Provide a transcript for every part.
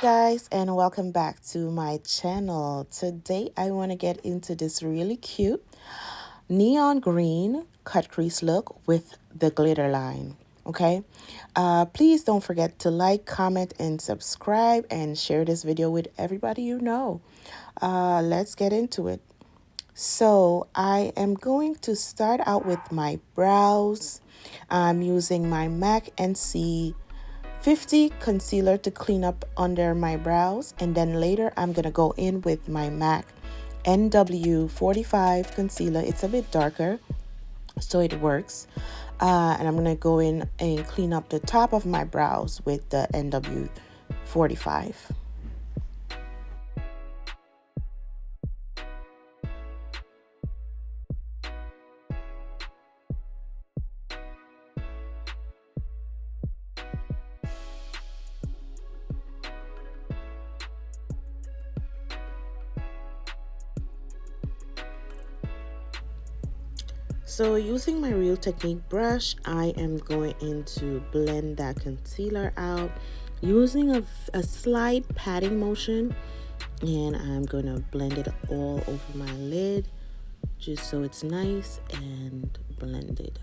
guys, and welcome back to my channel. Today I want to get into this really cute neon green cut crease look with the glitter line. Okay, please don't forget to like, comment, and subscribe, and share this video with everybody you know. Let's get into it. So I am going to start out with my brows. I'm using my MAC NC 50 concealer to clean up under my brows, and then later I'm gonna go in with my MAC NW 45 concealer. It's a bit darker, so it works, and I'm gonna go in and clean up the top of my brows with the NW 45. So using my Real Technique brush, I am going in to blend that concealer out using a slight patting motion, and I'm going to blend it all over my lid just so it's nice and blended.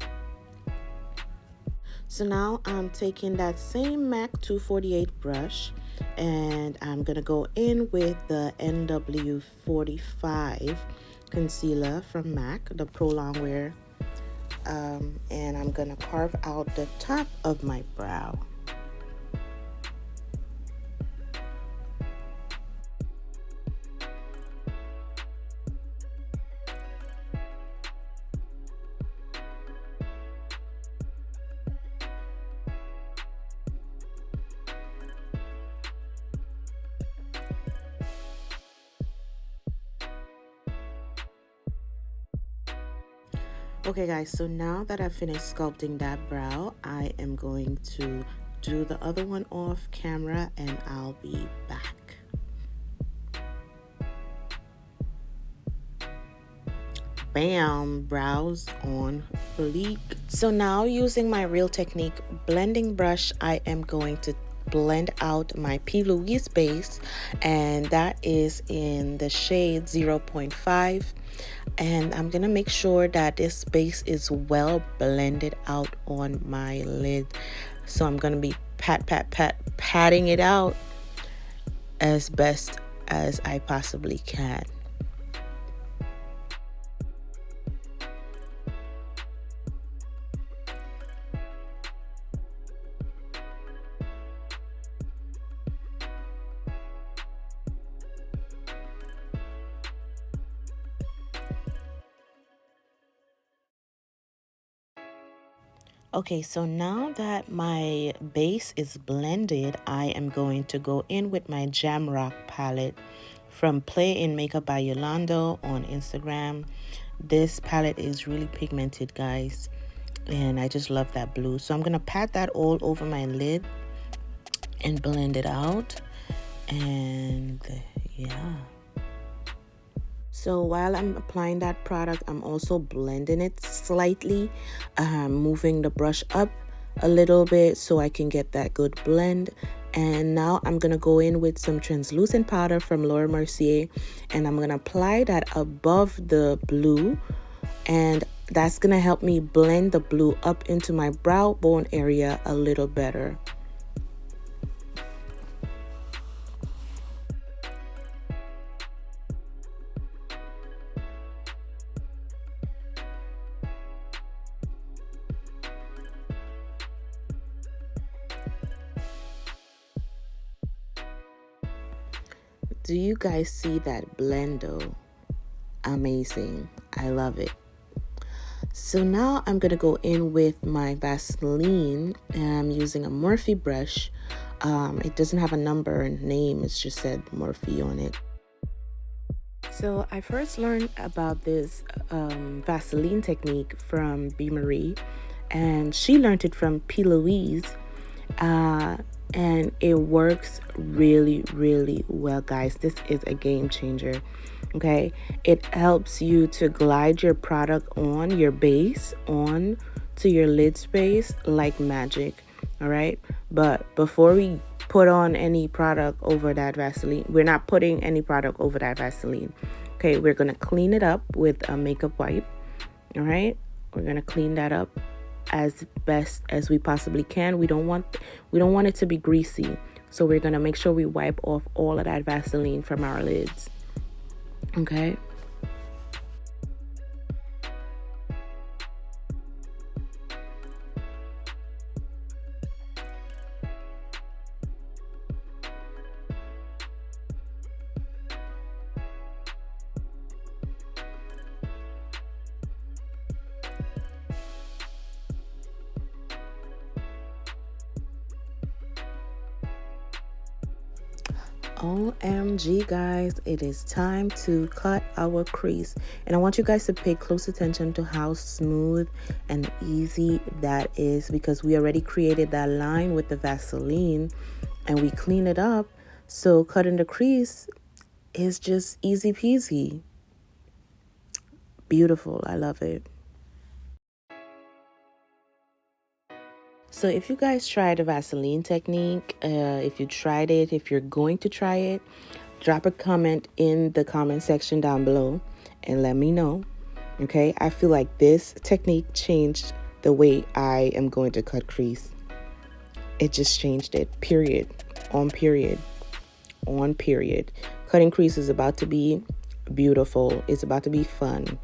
So now I'm taking that same MAC 248 brush, and I'm going to go in with the NW 45 concealer from MAC, the Pro Longwear, and I'm gonna carve out the top of my brow. Okay guys, so now that I've finished sculpting that brow, I am going to do the other one off camera, and I'll be back. Bam, brows on fleek. So now using my Real Technique blending brush, I am going to blend out my P. Louise base, and that is in the shade 0.5. And I'm gonna make sure that this base is well blended out on my lid. So I'm gonna be patting it out as best as I possibly can. Okay, so now that my base is blended, I am going to go in with my Jamrock palette from Play in Makeup by Yolondo on Instagram. This palette is really pigmented, guys, and I just love that blue. So I'm going to pat that all over my lid and blend it out, and yeah. So while I'm applying that product, I'm also blending it slightly, moving the brush up a little bit so I can get that good blend. And now I'm going to go in with some translucent powder from Mercier, and I'm going to apply that above the blue, and that's going to help me blend the blue up into my brow bone area a little better. Do you guys see that blend though? Amazing. I love it. So now I'm going to go in with my Vaseline. I'm using a Morphe brush. It doesn't have a number and name. It's just said Morphe on it. So I first learned about this Vaseline technique from B. Marie, and she learned it from P. Louise. And it works really, really well, guys. This is a game changer. Okay, it helps you to glide your product on your base on to your lid space like magic. All right, but before we put on any product over that Vaseline. We're not putting any product over that Vaseline. Okay, we're going to clean it up with a makeup wipe. All right, we're going to clean that up as best as we possibly can. We don't want it to be greasy. So we're going to make sure we wipe off all of that Vaseline from our lids. Okay? OMG guys, it is time to cut our crease, and I want you guys to pay close attention to how smooth and easy that is, because we already created that line with the Vaseline and we clean it up. So cutting the crease is just easy peasy. Beautiful. I love it. So if you guys tried the Vaseline technique, if you tried it, if you're going to try it, drop a comment in the comment section down below and let me know. Okay, I feel like this technique changed the way I am going to cut crease. It just changed it. Period. On period. On period. Cutting crease is about to be beautiful. It's about to be fun.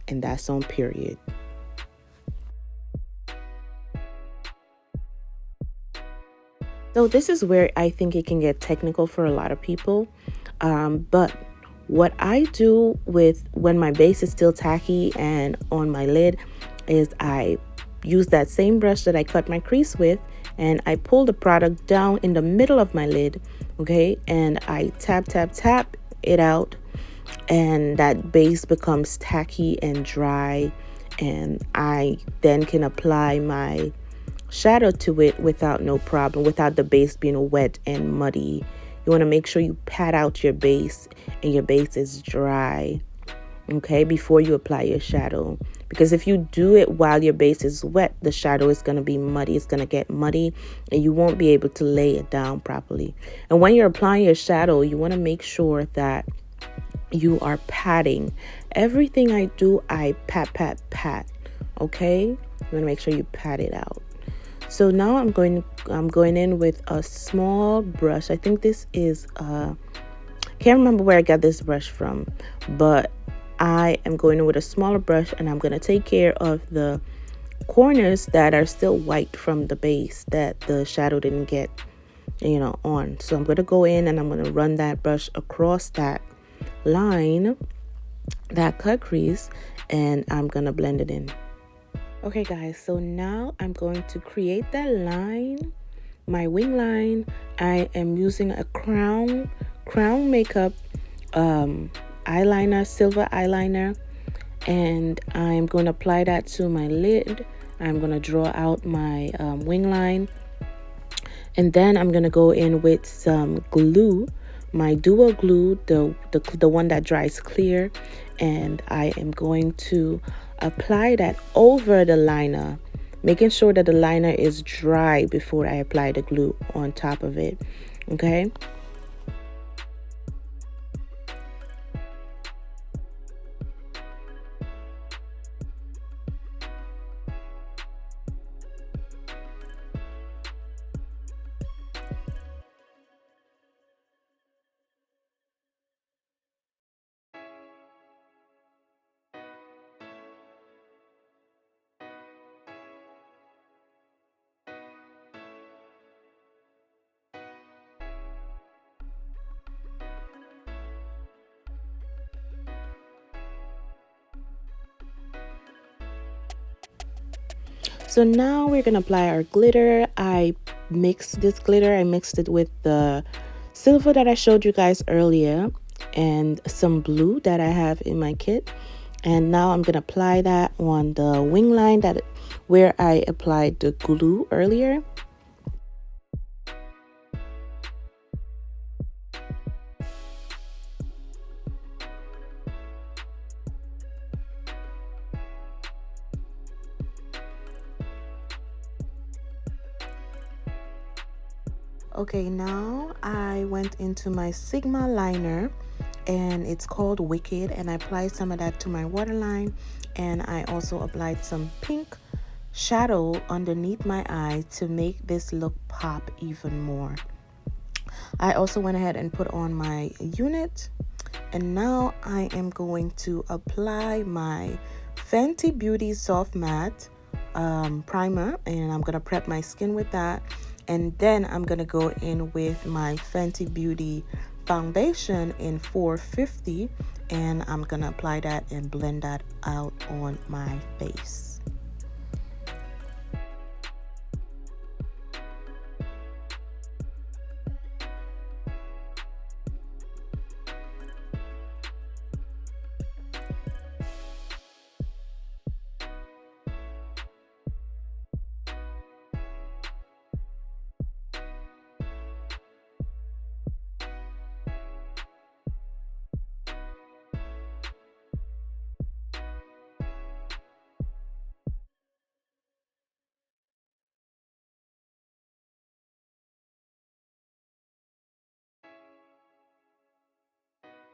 And that's on period. So this is where I think it can get technical for a lot of people. But what I do with when my base is still tacky and on my lid is I use that same brush that I cut my crease with, and I pull the product down in the middle of my lid, okay? And I tap it out, and that base becomes tacky and dry, and I then can apply my shadow to it without no problem, without the base being wet and muddy. You want to make sure you pat out your base and your base is dry, okay, before you apply your shadow. Because if you do it while your base is wet, the shadow is going to be muddy. It's going to get muddy and you won't be able to lay it down properly. And when you're applying your shadow, you want to make sure that you are patting. Everything I do, I pat, okay? You want to make sure you pat it out. So now I'm going in with a small brush. I think this is can't remember where I got this brush from, but I am going in with a smaller brush, and I'm going to take care of the corners that are still white from the base that the shadow didn't get, on. So I'm going to go in and I'm going to run that brush across that line, that cut crease, and I'm going to blend it in. Okay guys, so now I'm going to create that line, my wing line. I am using a crown makeup eyeliner, silver eyeliner, and I'm going to apply that to my lid. I'm going to draw out my wing line, and then I'm going to go in with some glue, my duo glue, the one that dries clear, and I am going to apply that over the liner, making sure that the liner is dry before I apply the glue on top of it. Okay. So now we're gonna apply our glitter. I mixed this glitter. I mixed it with the silver that I showed you guys earlier and some blue that I have in my kit. And now I'm gonna apply that on the wing line where I applied the glue earlier. Okay, now I went into my Sigma liner, and it's called Wicked, and I applied some of that to my waterline, and I also applied some pink shadow underneath my eye to make this look pop even more. I also went ahead and put on my unit, and now I am going to apply my Fenty Beauty Soft Matte primer, and I'm gonna prep my skin with that, and then I'm gonna go in with my Fenty Beauty foundation in 450, and I'm gonna apply that and blend that out on my face.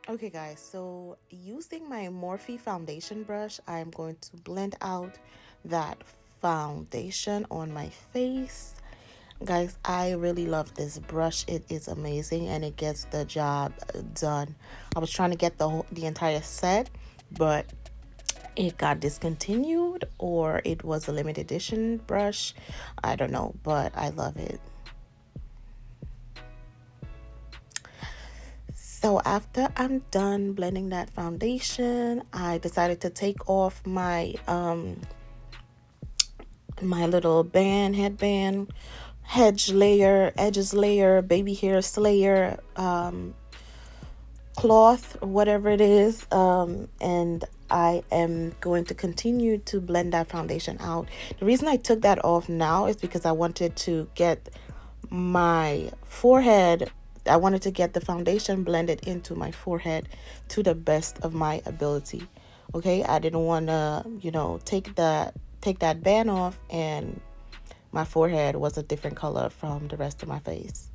Okay guys, so using my Morphe foundation brush, I'm going to blend out that foundation on my face. Guys, I really love this brush. It is amazing and it gets the job done. I was trying to get the entire set, but it got discontinued, or it was a limited edition brush. I don't know, but I love it. So after I'm done blending that foundation, I decided to take off my my little headband, edges layer, baby hair slayer, cloth, or whatever it is, and I am going to continue to blend that foundation out. The reason I took that off now is because I wanted to get my forehead, I wanted to get the foundation blended into my forehead to the best of my ability. Okay, I didn't want to, take that band off and my forehead was a different color from the rest of my face.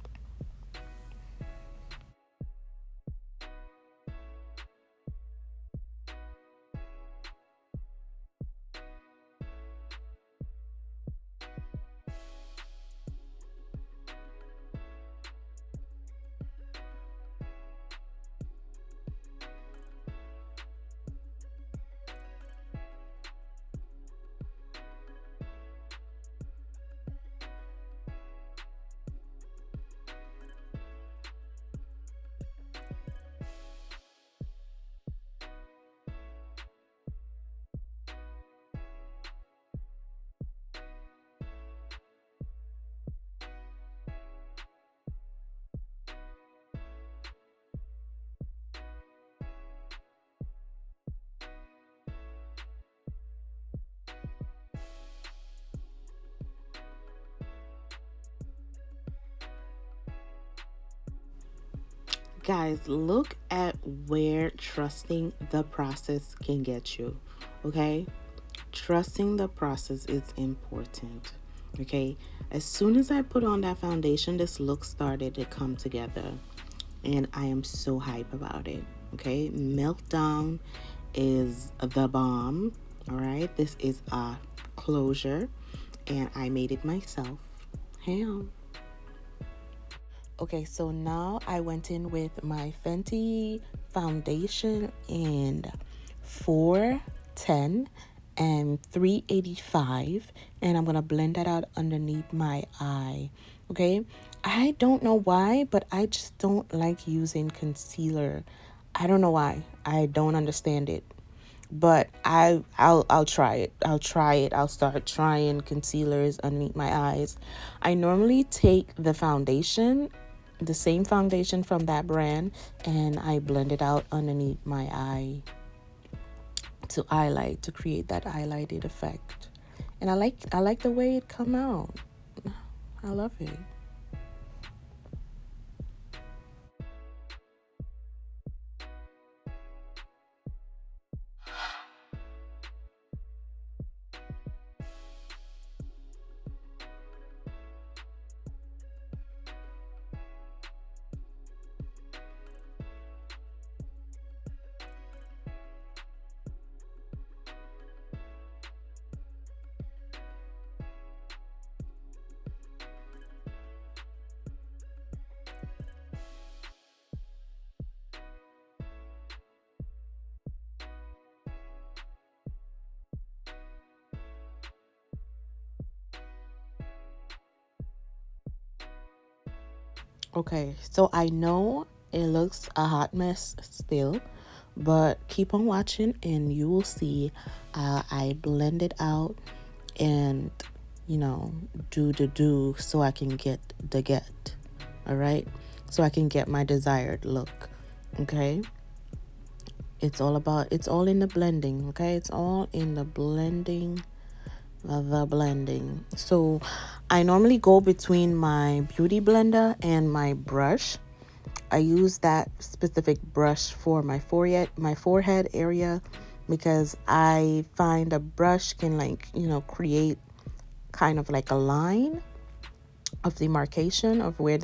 Guys, look at where trusting the process can get you. Okay, trusting the process is important. Okay, as soon as I put on that foundation, this look started to come together, and I am so hype about it. Okay, Meltdown is the bomb. All right, this is a closure, and I made it myself. Ham. Okay, so now I went in with my Fenty foundation in 410 and 385, and I'm gonna blend that out underneath my eye. Okay, I don't know why, but I just don't like using concealer. I don't know why. I don't understand it, but I'll try it. I'll start trying concealers underneath my eyes. I normally take the foundation, the same foundation from that brand, and I blend it out underneath my eye to highlight, to create that highlighted effect. And I like the way it come out. I love it. Okay, so I know it looks a hot mess still, but keep on watching and you will see I blend it out and, you know, do so I can get the get. All right, so I can get my desired look. Okay, it's all in the blending. Okay, it's all in the blending. So I normally go between my beauty blender and my brush. I use that specific brush for my forehead area, because I find a brush can, like, you know, create kind of like a line of demarcation of where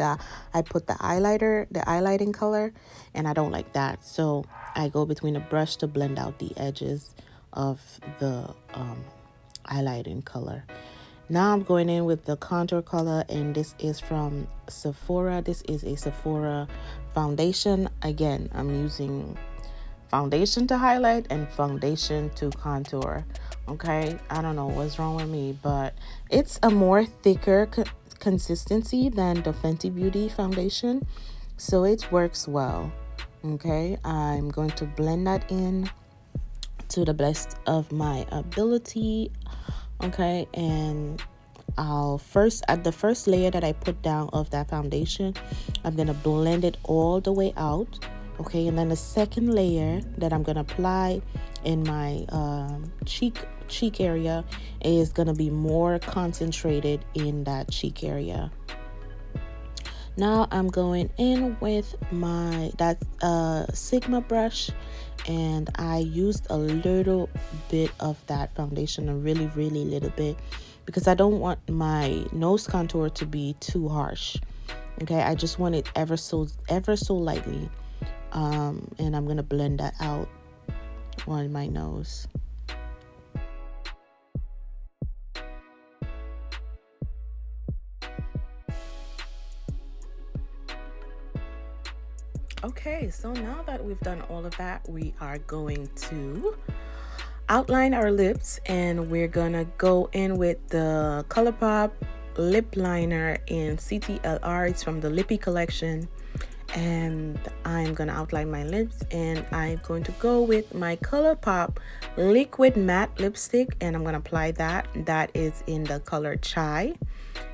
I put the highlighting color, and I don't like that. So I go between the brush to blend out the edges of the highlighting color. Now I'm going in with the contour color, and this is from Sephora. This is a Sephora foundation. Again, I'm using foundation to highlight and foundation to contour. Okay, I don't know what's wrong with me, but it's a more thicker consistency than the Fenty Beauty foundation, so it works well. Okay, I'm going to blend that in to the best of my ability. Okay, and I'll first, at the first layer that I put down of that foundation, I'm gonna blend it all the way out. Okay, and then the second layer that I'm gonna apply in my cheek area is gonna be more concentrated in that cheek area. Now I'm going in with that Sigma brush, and I used a little bit of that foundation, a really little bit, because I don't want my nose contour to be too harsh. Okay, I just want it ever so lightly, and I'm gonna blend that out on my nose. Okay, so now that we've done all of that, we are going to outline our lips, and we're gonna go in with the ColourPop lip liner in CTRL. It's from the Lippy collection, and I'm gonna outline my lips, and I'm going to go with my ColourPop liquid matte lipstick, and I'm gonna apply that. That is in the color Chai,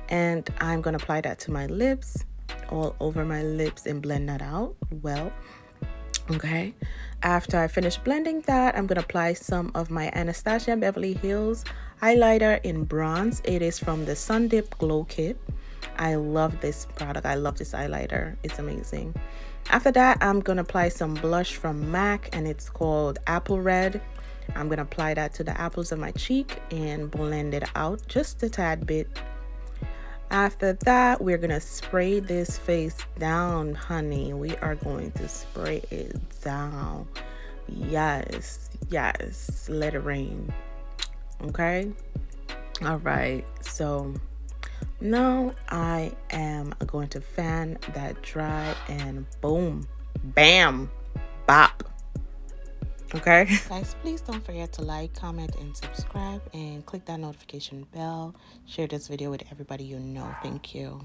and I'm gonna apply that to my lips, all over my lips, and blend that out well. Okay, after I finish blending that, I'm gonna apply some of my Anastasia Beverly Hills highlighter in bronze. It is from the Sun Dip Glow Kit. I love this product. I love this highlighter. It's amazing. After that, I'm gonna apply some blush from MAC, and it's called Apple Red. I'm gonna apply that to the apples of my cheek and blend it out just a tad bit. After that, we're gonna spray this face down, honey. We are going to spray it down. Yes, let it rain. Okay, all right, so now I am going to fan that dry, and boom, bam, bop. Okay, guys, please don't forget to like, comment, and subscribe, and click that notification bell. Share this video with everybody you know. Thank you.